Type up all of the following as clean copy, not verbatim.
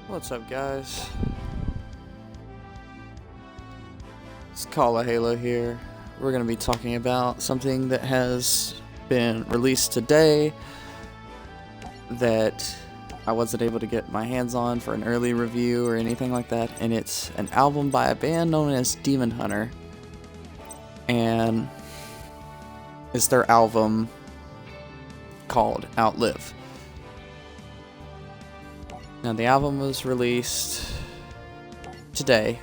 What's up, guys? It's Call of Halo here. We're going to be talking about something that has been released today that I wasn't able to get my hands on for an early review or anything like that, and it's an album by a band known as Demon Hunter, and it's their album called Outlive. Now, the album was released today,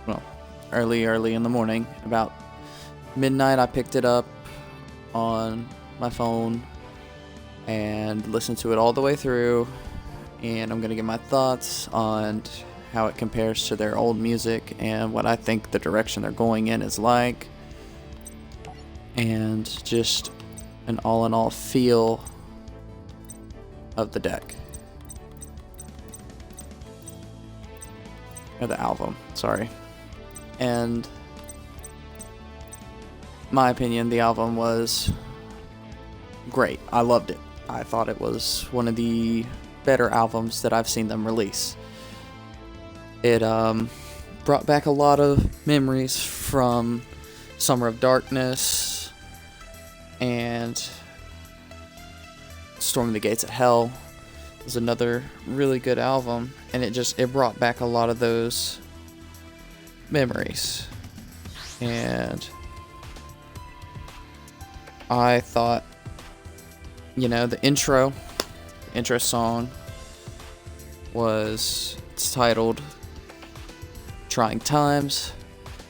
well, early in the morning. About midnight, I picked it up on my phone and listened to it all the way through, and I'm going to give my thoughts on how it compares to their old music and what I think the direction they're going in is like, and just an all-in-all feel of the deck. Or the album, sorry. And my opinion, the album was great. I loved it. I thought it was one of the better albums that I've seen them release. It brought back a lot of memories from Summer of Darkness and Storming the Gates of Hell. It was another really good album, and it brought back a lot of those memories. And I thought, the intro song it's titled Trying Times.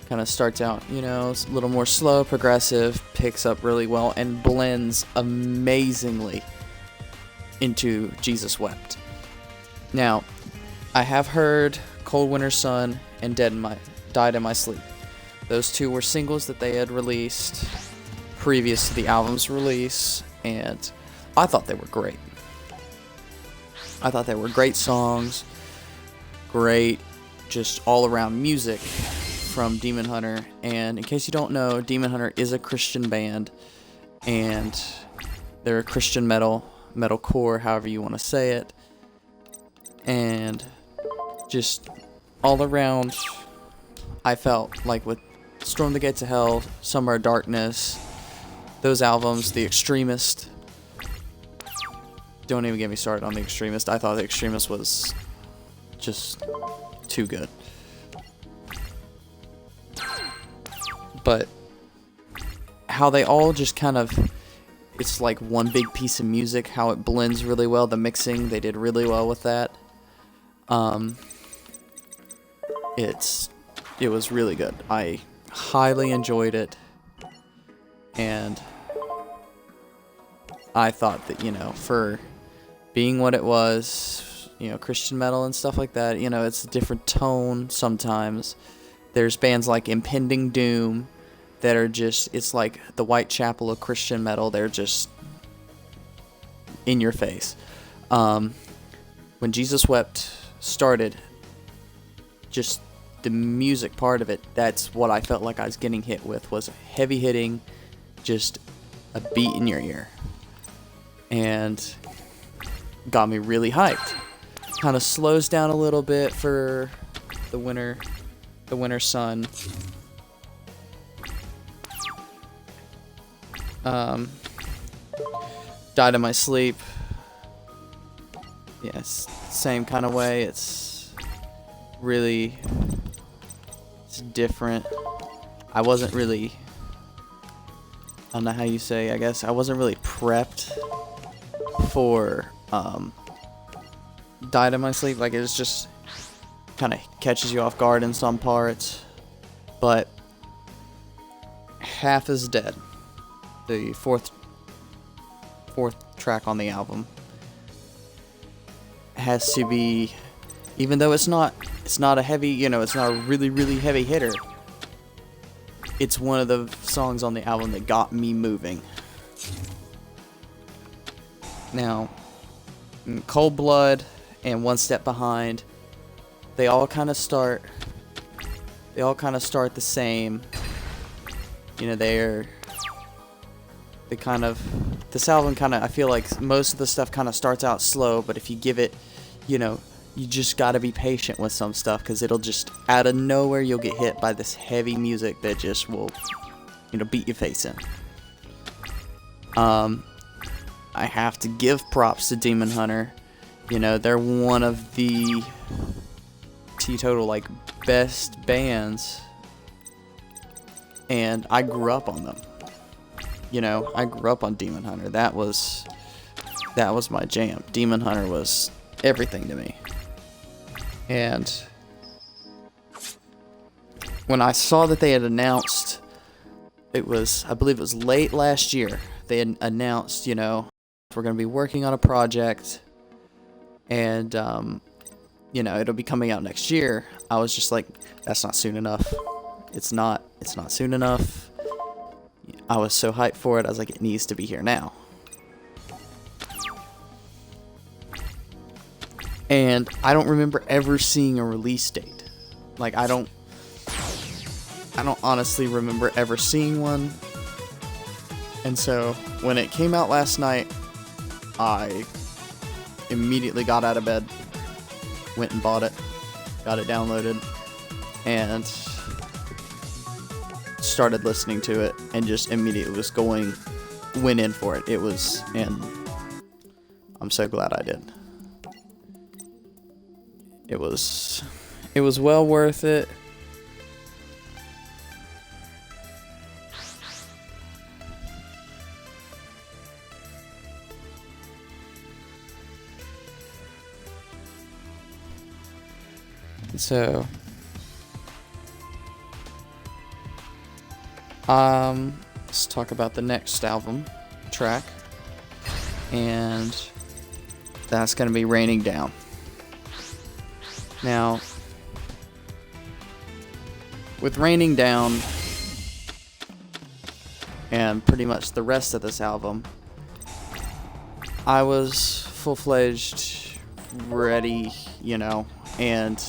Kind of starts out, it's a little more slow, progressive, picks up really well, and blends amazingly into Jesus Wept. Now, I have heard Cold Winter Sun and Died in My Sleep. Those two were singles that they had released previous to the album's release, and I thought they were great. I thought they were great songs, great just all-around music from Demon Hunter. And in case you don't know, Demon Hunter is a Christian band, and they're a Christian metalcore, however you want to say it. And just all around, I felt like with Storm the Gates of Hell, Summer of Darkness, those albums, The Extremist. Don't even get me started on The Extremist. I thought The Extremist was just too good. But how they all just kind of, it's like one big piece of music, how it blends really well. The mixing, they did really well with that. It was really good. I highly enjoyed it, and I thought that, for being what it was, Christian metal and stuff like that, it's a different tone sometimes. There's bands like Impending Doom that are just, it's like the Whitechapel of Christian metal. They're just in your face. When Jesus Wept started, just the music part of it, that's what I felt like I was getting hit with, was heavy hitting, just a beat in your ear, and got me really hyped. Kind of slows down a little bit for the winter sun. Died in My Sleep. Yes, same kind of way. It's different. I wasn't really, I don't know how you say, I guess I wasn't really prepped for Died in My Sleep. Like, it's just kind of catches you off guard in some parts. But Half is Dead, the fourth track on the album, has to be, even though it's not a heavy, it's not a really heavy hitter, it's one of the songs on the album that got me moving. Now, Cold Blood and One Step Behind, they all kind of start the same. This album kind of, I feel like most of the stuff kind of starts out slow, but if you give it, you just gotta be patient with some stuff, because it'll just, out of nowhere, you'll get hit by this heavy music that just will, beat your face in. I have to give props to Demon Hunter. They're one of the teetotal, best bands, and I grew up on them. I grew up on Demon Hunter. That was my jam. Demon Hunter was everything to me. And when I saw that they had announced, I believe it was late last year, they had announced, we're going to be working on a project, and, it'll be coming out next year. I was just like, that's not soon enough. It's not soon enough. I was so hyped for it. I was like, it needs to be here now. And I don't remember ever seeing a release date. I don't honestly remember ever seeing one. And so when it came out last night, I immediately got out of bed, went and bought it, got it downloaded, and started listening to it, and just immediately went in for it. And I'm so glad I did. It was well worth it. So, let's talk about the next album track, and that's going to be Raining Down. Now, with Raining Down, and pretty much the rest of this album, I was full-fledged ready, and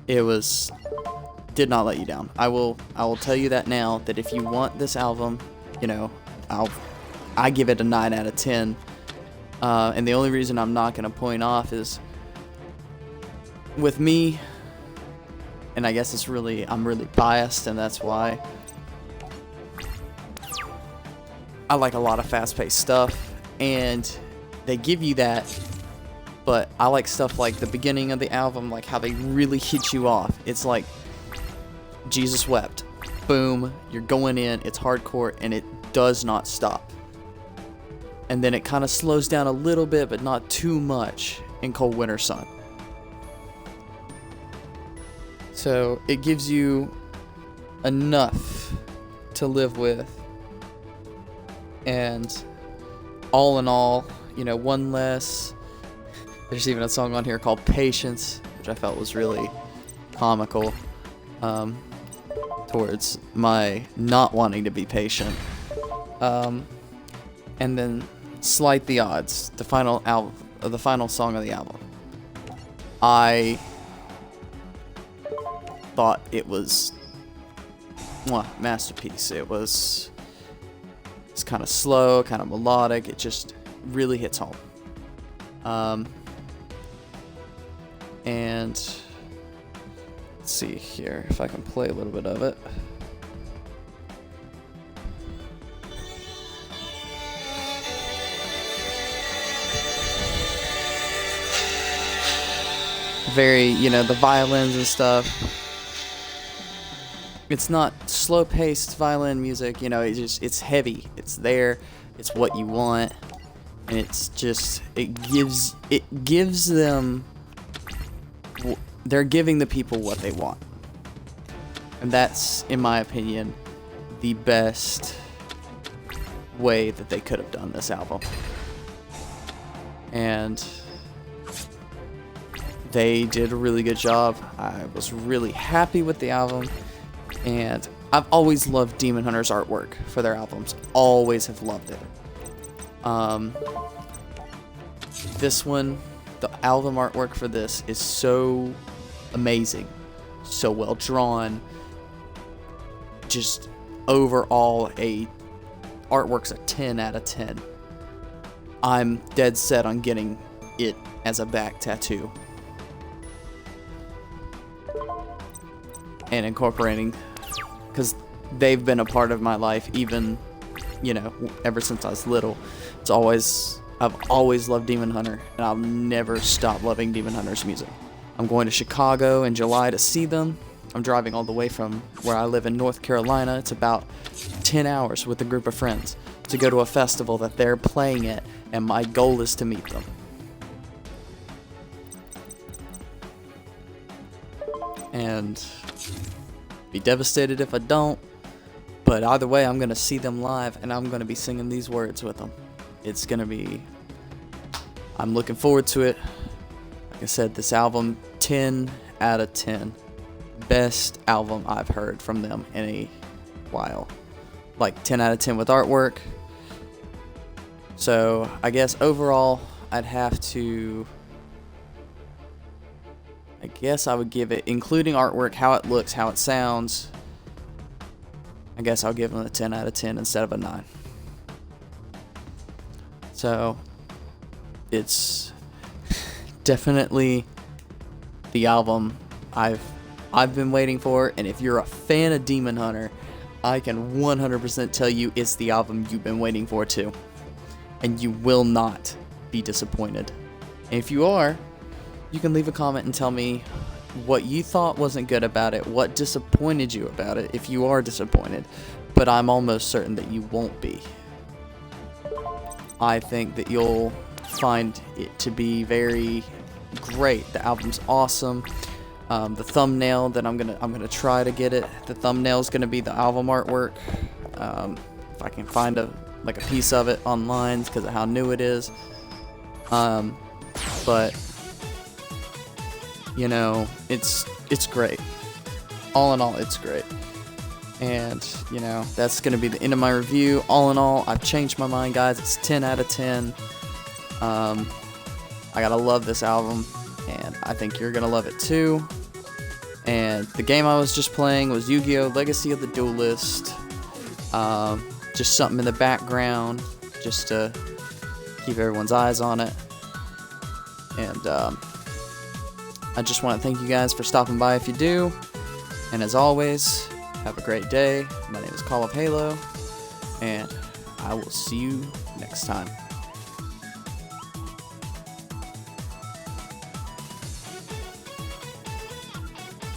it did not let you down. I will tell you that now, that if you want this album, I give it a 9 out of 10. And the only reason I'm not going to point off is, with me, and I guess I'm really biased, and that's why I like a lot of fast-paced stuff, and they give you that, but I like stuff like the beginning of the album, like how they really hit you off. It's like Jesus Wept. Boom, you're going in, it's hardcore, and it does not stop. And then it kind of slows down a little bit, but not too much, in Cold Winter Sun. So it gives you enough to live with. And all in all, one less. There's even a song on here called Patience, which I felt was really comical, towards my not wanting to be patient. And then Slight the Odds, the final song of the album. I thought it was masterpiece. It's kind of slow, kind of melodic. It just really hits home. And let's see here if I can play a little bit of it. Very, the violins and stuff. It's not slow-paced violin music, it's heavy. It's there. It's what you want. And it's just, it gives them, they're giving the people what they want. And that's, in my opinion, the best way that they could have done this album. And they did a really good job. I was really happy with the album. And I've always loved Demon Hunter's artwork for their albums. Always have loved it. This one, the album artwork for this is so amazing. So well drawn. Just overall, artwork's a 10 out of 10. I'm dead set on getting it as a back tattoo. And incorporating, because they've been a part of my life, even, you know, ever since I was little. I've always loved Demon Hunter, and I'll never stop loving Demon Hunter's music. I'm going to Chicago in July to see them. I'm driving all the way from where I live in North Carolina. It's about 10 hours with a group of friends to go to a festival that they're playing at, and my goal is to meet them. And be devastated if I don't, but either way, I'm going to see them live, and I'm going to be singing these words with them. It's going to be, I'm looking forward to it. Like I said, this album, 10 out of 10. Best album I've heard from them in a while. Like 10 out of 10 with artwork. So I guess overall, I guess I would give it, including artwork, how it looks, how it sounds, I guess I'll give them a 10 out of 10 instead of a 9. So, it's definitely the album I've been waiting for, and if you're a fan of Demon Hunter, I can 100% tell you it's the album you've been waiting for too. And you will not be disappointed. And if you are, you can leave a comment and tell me what you thought wasn't good about it, what disappointed you about it, if you are disappointed. But I'm almost certain that you won't be. I think that you'll find it to be very great. The album's awesome. The thumbnail that I'm gonna try to get it. The thumbnail is gonna be the album artwork. If I can find a piece of it online because of how new it is. But you know, it's great. All in all, it's great. And, you know, that's going to be the end of my review. All in all, I've changed my mind, guys. It's 10 out of 10. I gotta love this album, and I think you're going to love it too. And the game I was just playing was Yu-Gi-Oh! Legacy of the Duelist. Just something in the background, just to keep everyone's eyes on it. And I just want to thank you guys for stopping by if you do. And as always, have a great day. My name is Call of Halo, and I will see you next time.